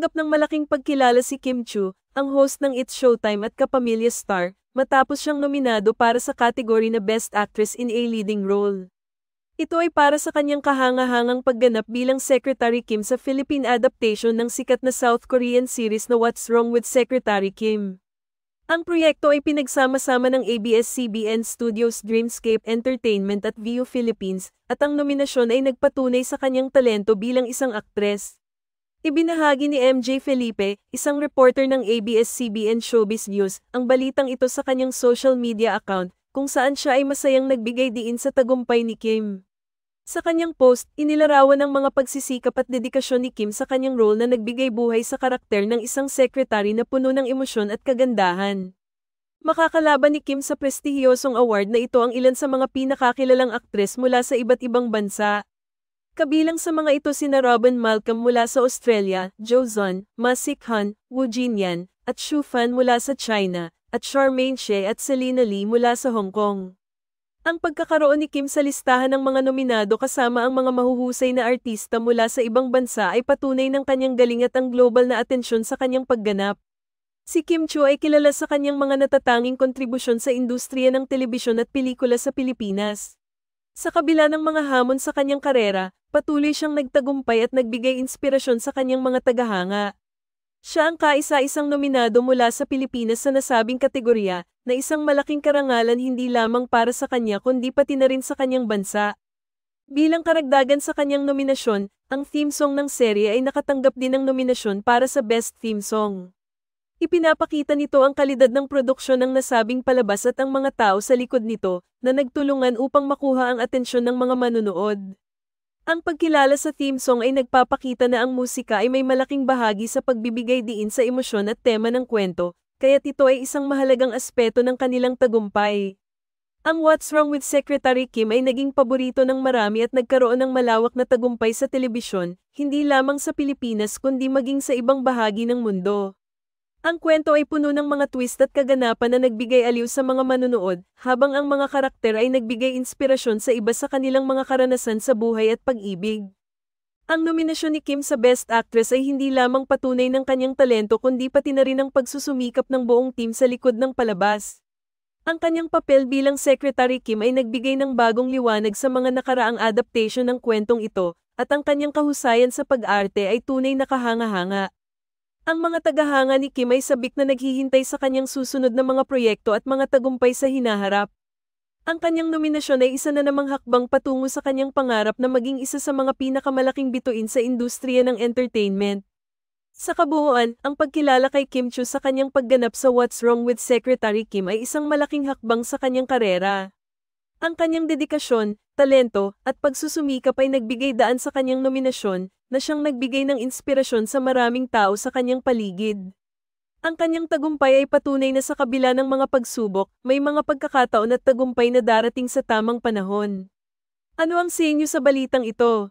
Nakatanggap ng malaking pagkilala si Kim Chiu, ang host ng It's Showtime at Kapamilya Star, matapos siyang nominado para sa category na Best Actress in a Leading Role. Ito ay para sa kanyang kahanga-hangang pagganap bilang Secretary Kim sa Philippine adaptation ng sikat na South Korean series na What's Wrong with Secretary Kim. Ang proyekto ay pinagsama-sama ng ABS-CBN Studios Dreamscape Entertainment at Viu Philippines, at ang nominasyon ay nagpatunay sa kanyang talento bilang isang aktres. Ibinahagi ni MJ Felipe, isang reporter ng ABS-CBN Showbiz News, ang balitang ito sa kanyang social media account, kung saan siya ay masayang nagbigay diin sa tagumpay ni Kim. Sa kanyang post, inilarawan ang mga pagsisikap at dedikasyon ni Kim sa kanyang role na nagbigay buhay sa karakter ng isang sekretary na puno ng emosyon at kagandahan. Makakalaban ni Kim sa prestihiyosong award na ito ang ilan sa mga pinakakilalang aktres mula sa iba't ibang bansa. Kabilang sa mga ito sina Robin Malcolm mula sa Australia, Jo Zun, Ma Sik-han, Wu Jinyan, at Xu Fan mula sa China, at Charmaine Xie at Selena Lee mula sa Hong Kong. Ang pagkakaroon ni Kim sa listahan ng mga nominado kasama ang mga mahuhusay na artista mula sa ibang bansa ay patunay ng kanyang galing at ang global na atensyon sa kanyang pagganap. Si Kim Chiu ay kilala sa kanyang mga natatanging kontribusyon sa industriya ng telebisyon at pelikula sa Pilipinas. Sa kabila ng mga hamon sa kanyang karera, patuloy siyang nagtagumpay at nagbigay inspirasyon sa kanyang mga tagahanga. Siya ang kaisa-isang nominado mula sa Pilipinas sa nasabing kategorya, na isang malaking karangalan hindi lamang para sa kanya kundi pati na rin sa kanyang bansa. Bilang karagdagan sa kanyang nominasyon, ang theme song ng serye ay nakatanggap din ng nominasyon para sa Best Theme Song. Ipinapakita nito ang kalidad ng produksyon ng nasabing palabas at ang mga tao sa likod nito, na nagtulungan upang makuha ang atensyon ng mga manunood. Ang pagkilala sa theme song ay nagpapakita na ang musika ay may malaking bahagi sa pagbibigay diin sa emosyon at tema ng kwento, kaya't ito ay isang mahalagang aspeto ng kanilang tagumpay. Ang What's Wrong with Secretary Kim ay naging paborito ng marami at nagkaroon ng malawak na tagumpay sa telebisyon, hindi lamang sa Pilipinas kundi maging sa ibang bahagi ng mundo. Ang kwento ay puno ng mga twist at kaganapan na nagbigay aliw sa mga manunood, habang ang mga karakter ay nagbigay inspirasyon sa iba sa kanilang mga karanasan sa buhay at pag-ibig. Ang nominasyon ni Kim sa Best Actress ay hindi lamang patunay ng kanyang talento kundi pati na rin ang pagsusumikap ng buong team sa likod ng palabas. Ang kanyang papel bilang Secretary Kim ay nagbigay ng bagong liwanag sa mga nakaraang adaptation ng kwentong ito, at ang kanyang kahusayan sa pag-arte ay tunay na kahanga-hanga. Ang mga tagahanga ni Kim ay sabik na naghihintay sa kanyang susunod na mga proyekto at mga tagumpay sa hinaharap. Ang kanyang nominasyon ay isa na namang hakbang patungo sa kanyang pangarap na maging isa sa mga pinakamalaking bituin sa industriya ng entertainment. Sa kabuuan, ang pagkilala kay Kim Chiu sa kanyang pagganap sa What's Wrong with Secretary Kim ay isang malaking hakbang sa kanyang karera. Ang kanyang dedikasyon, talento, at pagsusumikap ay nagbigay daan sa kanyang nominasyon, na siyang nagbigay ng inspirasyon sa maraming tao sa kanyang paligid. Ang kanyang tagumpay ay patunay na sa kabila ng mga pagsubok, may mga pagkakataon at tagumpay na darating sa tamang panahon. Ano ang sa inyo sa balitang ito?